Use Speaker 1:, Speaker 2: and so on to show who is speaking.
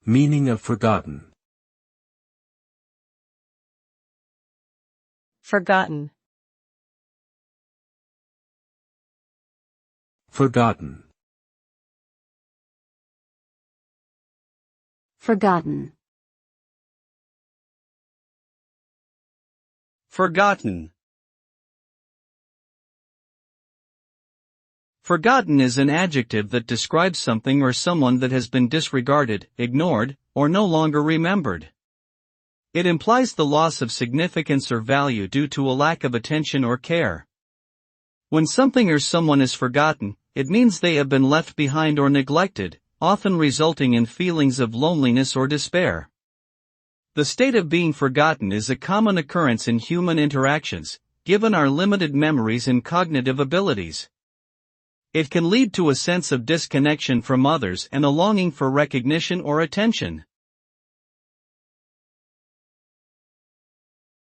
Speaker 1: Meaning of forgotten.
Speaker 2: Forgotten.
Speaker 1: Forgotten.
Speaker 3: Forgotten.
Speaker 4: Forgotten. Forgotten is an adjective that describes something or someone that has been disregarded, ignored, or no longer remembered. It implies the loss of significance or value due to a lack of attention or care. When something or someone is forgotten, it means they have been left behind or neglected, often resulting in feelings of loneliness or despair. The state of being forgotten is a common occurrence in human interactions, given our limited memories and cognitive abilities. It can lead to a sense of disconnection from others and a longing for recognition or attention.